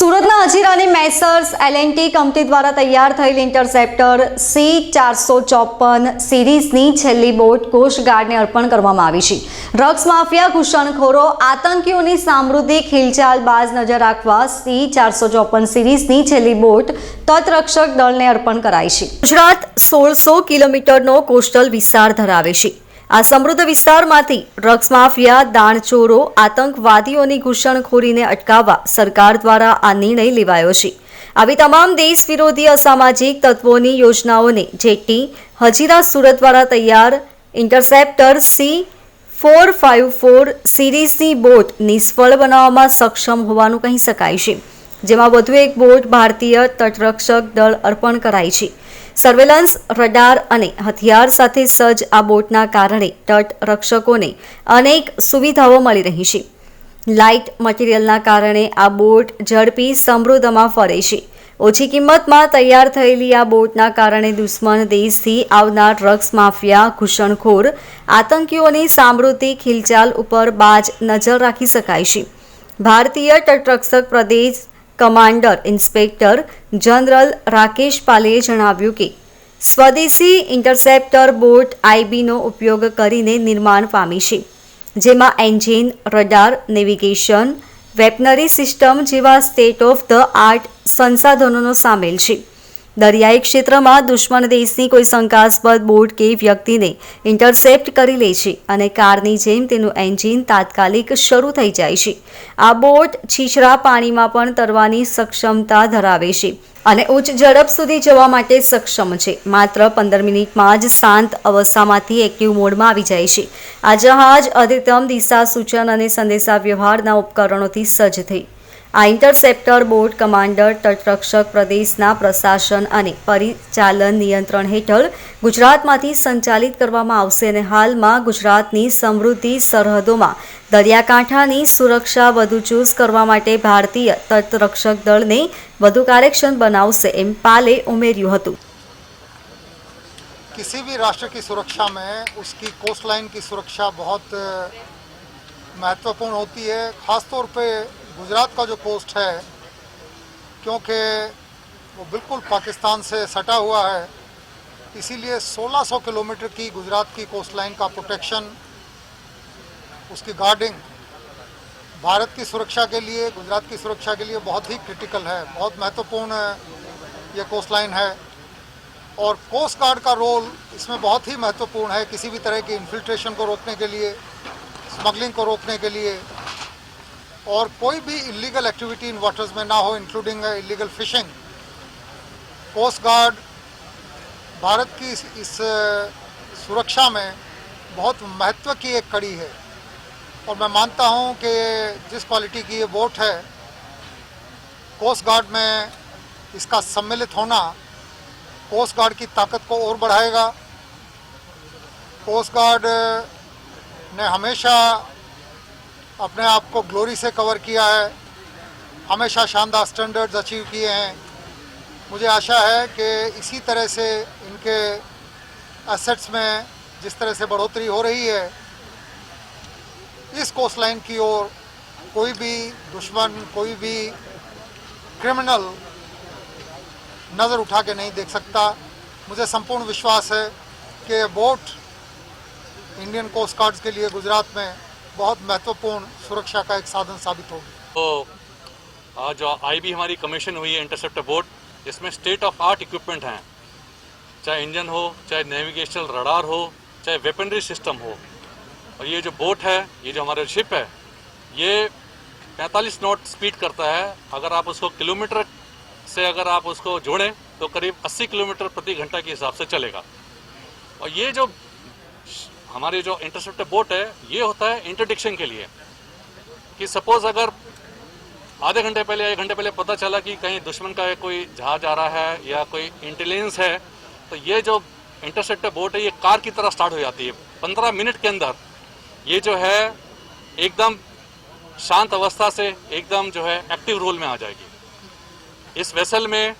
સુરતના હજીરાની Messrs એલ&ટી company દ્વારા તૈયાર થયેલ ઇન્ટરસેપ્ટર C454 સિરીઝની છેલ્લી બોટ કોસ્ટગાર્ડને અર્પણ કરવામાં આવી છે। ડ્રગ્સ માફિયા ઘૂસણખોરો આતંકીઓની સામૃદ્ધિક હિલચાલ બાજ નજર રાખવા C454 સિરીઝની છેલ્લી બોટ તટરક્ષક દળને અર્પણ કરાઈ છે। ગુજરાત 1600 કિલોમીટરનો કોસ્ટલ વિસ્તાર ધરાવે છે। આ સમૃદ્ધ વિસ્તારમાંથી ડ્રગ્સ માફિયા, દાણચોરો, આતંકવાદીઓની ઘૂસણખોરીને અટકાવવા સરકાર દ્વારા આ નિર્ણય લેવાયો છે। આવી તમામ દેશ વિરોધી અસામાજિક તત્વોની યોજનાઓને જેટી હજીરા સુરત દ્વારા તૈયાર ઇન્ટરસેપ્ટર C454 સિરીઝની બોટ નિષ્ફળ બનાવવામાં સક્ષમ હોવાનું કહી શકાય છે, જેમાં વધુ એક બોટ ભારતીય તટરક્ષક દળ અર્પણ કરાઈ છે। સર્વેલન્સ, રડાર અને હથિયાર સાથે સજ્જ આ બોટના કારણે તટરક્ષકોને અનેક સુવિધાઓ મળી રહી છે। લાઇટ મટીરિયલના કારણે આ બોટ ઝડપી સમૃદ્ધમાં ફરે છે। ઓછી કિંમતમાં તૈયાર થયેલી આ બોટના કારણે દુશ્મન દેશથી આવનાર ડ્રગ્સ માફિયા, ઘૂસણખોર, આતંકીઓની સામૃદ્ધિક હિલચાલ ઉપર બાજ નજર રાખી શકાય છે। ભારતીય તટરક્ષક પ્રદેશ કમાન્ડર ઇન્સ્પેક્ટર જનરલ રાકેશ પાલેએ જણાવ્યું કે સ્વદેશી ઇન્ટરસેપ્ટર બોટ આઈબીનો ઉપયોગ કરીને निर्माण પામી છે, જેમાં એન્જિન, રડાર, નેવિગેશન, વેપનરી સિસ્ટમ જેવા સ્ટેટ ઓફ ધ આર્ટ સંસાધનોનો સામેલ છે। દરિયાઈ ક્ષેત્રમાં દુશ્મન દેશની કોઈ શંકાસ્પદ બોટ કે વ્યક્તિને ઇન્ટરસેપ્ટ કરી લે છે અને કારની જેમ તેનું એન્જિન તાત્કાલિક શરૂ થઈ જાય છે। આ બોટ છીછરા પાણીમાં પણ તરવાની સક્ષમતા ધરાવે છે અને ઉચ્ચ ઝડપ સુધી જવા માટે સક્ષમ છે। માત્ર 15 મિનિટમાં જ શાંત અવસ્થામાંથી એક્ટિવ મોડમાં આવી જાય છે। આ જહાજ અદ્યતન દિશા સૂચન અને સંદેશા વ્યવહારના ઉપકરણોથી સજ્જ થઈ। આ ઇન્ટરસેપ્ટર બોટ કમાન્ડર તટરક્ષક પ્રદેશના પ્રશાસન અને પરિચાલન નિયંત્રણ હેઠળ ગુજરાતમાંથી સંચાલિત કરવામાં આવશે અને હાલમાં ગુજરાતની સમૃદ્ધિ સરહદોમાં દરિયાકાંઠાની સુરક્ષા વધુ ચુસ્ત કરવા માટે ભારતીય તટરક્ષક દળને વધુ કાર્યક્ષમ બનાવશે, એમ પાલે ઉમેર્યું હતું। किसी भी राष्ट्र की सुरक्षा में उसकी कोस्ट लाइन की सुरक्षा बहुत महत्वपूर्ण होती है। ख़ासतौर पे गुजरात का जो कोस्ट है, क्योंकि वो बिल्कुल पाकिस्तान से सटा हुआ है, इसीलिए 1600 किलोमीटर की गुजरात की कोस्ट लाइन का प्रोटेक्शन, उसकी गार्डिंग भारत की सुरक्षा के लिए, गुजरात की सुरक्षा के लिए बहुत ही क्रिटिकल है, बहुत महत्वपूर्ण ये कोस्ट लाइन है। और कोस्ट गार्ड का रोल इसमें बहुत ही महत्वपूर्ण है, किसी भी तरह की इन्फिल्ट्रेशन को रोकने के लिए, स्मगलिंग को रोकने के लिए, और कोई भी इलीगल एक्टिविटी इन वाटर्स में ना हो, including illegal fishing. Coast guard Bharat की इस सुरक्षा में बहुत महत्व की एक कड़ी है और मैं मानता हूं कि जिस क्वालिटी की ये बोट है, कोस्ट गार्ड में इसका सम्मिलित होना कोस्ट गार्ड की ताकत को और बढ़ाएगा। कोस्ट गार्ड ने हमेशा अपने आप को ग्लोरी से कवर किया है, हमेशा शानदार स्टैंडर्ड्स अचीव किए हैं। मुझे आशा है कि इसी तरह से इनके एसेट्स में जिस तरह से बढ़ोतरी हो रही है, इस कोस्ट लाइन की ओर कोई भी दुश्मन, कोई भी क्रिमिनल नज़र उठा के नहीं देख सकता। मुझे संपूर्ण विश्वास है कि बोट इंडियन कोस्ट गार्ड्स के लिए गुजरात में बहुत महत्वपूर्ण सुरक्षा का एक साधन साबित होगी। तो जो आईबी हमारी कमीशन हुई है इंटरसेप्टर बोट, इसमें स्टेट ऑफ आर्ट इक्विपमेंट हैं, चाहे इंजन हो, चाहे नेविगेशनल रडार हो, चाहे वेपनरी सिस्टम हो। और ये जो बोट है, ये जो हमारा शिप है, ये 45 नॉट स्पीड करता है। अगर आप उसको किलोमीटर से अगर आप उसको जोड़ें तो करीब 80 किलोमीटर प्रति घंटा के हिसाब से चलेगा। और ये जो हमारी जो इंटरसेप्टर बोट है, ये होता है इंटरडिक्शन के लिए कि सपोज अगर आधे घंटे पहले या 1 घंटे पहले पता चला कि कहीं दुश्मन का कोई जहाज आ रहा है या कोई इंटेलिजेंस है, तो ये जो इंटरसेप्टर बोट है, ये कार की तरह स्टार्ट हो जाती है। 15 मिनट के अंदर ये जो है एकदम शांत अवस्था से एकदम जो है एक्टिव रोल में आ जाएगी। इस वेसल में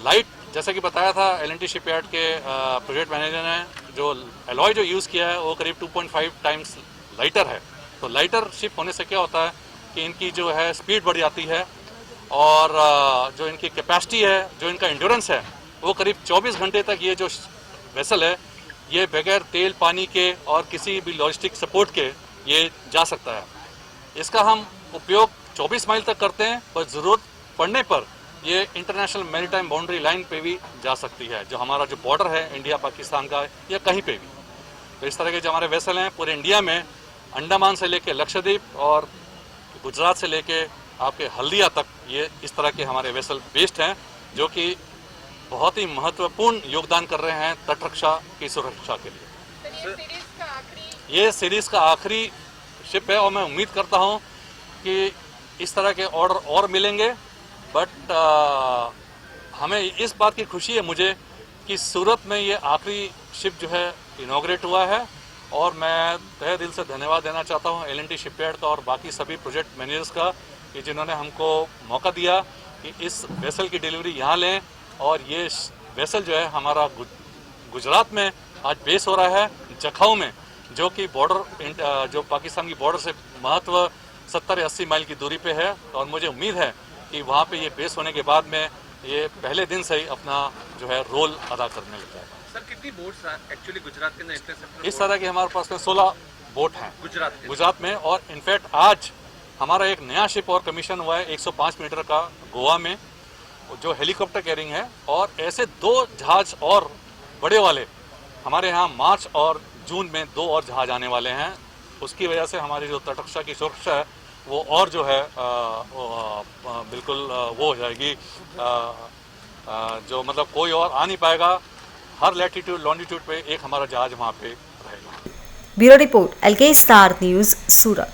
लाइट, जैसा कि बताया था एल&टी शिपयार्ड के प्रोजेक्ट मैनेजर ने, जो एलॉय जो यूज़ किया है वो करीब 2.5 टाइम्स लाइटर है। तो लाइटर शिप होने से क्या होता है कि इनकी जो है स्पीड बढ़ जाती है और जो इनकी कैपेसिटी है, जो इनका इंड्योरेंस है, वो करीब 24 घंटे तक ये जो वेसल है ये बगैर तेल पानी के और किसी भी लॉजिस्टिक सपोर्ट के ये जा सकता है। इसका हम उपयोग 24 माइल तक करते हैं, पर ज़रूरत पड़ने पर ये इंटरनेशनल मैरीटाइम बाउंड्री लाइन पे भी जा सकती है, जो हमारा जो बॉर्डर है इंडिया पाकिस्तान का या कहीं पे भी। तो इस तरह के जो हमारे वेसल हैं पूरे इंडिया में, अंडमान से लेके लक्षद्वीप और गुजरात से लेके आपके हल्दिया तक, ये इस तरह के हमारे वेसल बेस्ड हैं, जो कि बहुत ही महत्वपूर्ण योगदान कर रहे हैं तट रक्षा की सुरक्षा के लिए। ये सीरीज का आखिरी शिप है और मैं उम्मीद करता हूँ कि इस तरह के ऑर्डर और मिलेंगे। बट हमें इस बात की खुशी है मुझे कि सूरत में ये आखिरी शिप जो है इनॉग्रेट हुआ है, और मैं तहे दिल से धन्यवाद देना चाहता हूँ L&T शिपयार्ड का और बाकी सभी प्रोजेक्ट मैनेजर्स का कि जिन्होंने हमको मौका दिया कि इस वेसल की डिलीवरी यहाँ लें। और ये वेसल जो है हमारा गुजरात में आज बेस हो रहा है जखाऊ में, जो कि बॉर्डर जो पाकिस्तान की बॉर्डर से महत्व 70 या 80 माइल की दूरी पे है। और मुझे उम्मीद है कि वहाँ पे ये बेस होने के बाद में ये पहले दिन से ही अपना जो है रोल अदा करने लग जाएगा। सर कितनी बोट्स एक्चुअली गुजरात के अंदर इंटरसेप्टर इस तरह के हमारे पास में 16 बोट हैं गुजरात में। और इनफैक्ट आज हमारा एक नया शिप और कमीशन हुआ है 105 मीटर का गोवा में, जो हेलीकॉप्टर कैरिंग है। और ऐसे 2 जहाज और बड़े वाले हमारे यहाँ मार्च और जून में 2 और जहाज आने वाले हैं। उसकी वजह से हमारी जो तटरक्षा की सुरक्षा है वो और जो है बिल्कुल वो हो जाएगी, जो मतलब कोई और आ नहीं पाएगा। हर लैटिट्यूड लॉन्जिट्यूड पे एक हमारा जहाज वहाँ पे रहेगा। Bureau report LK star news सूरत।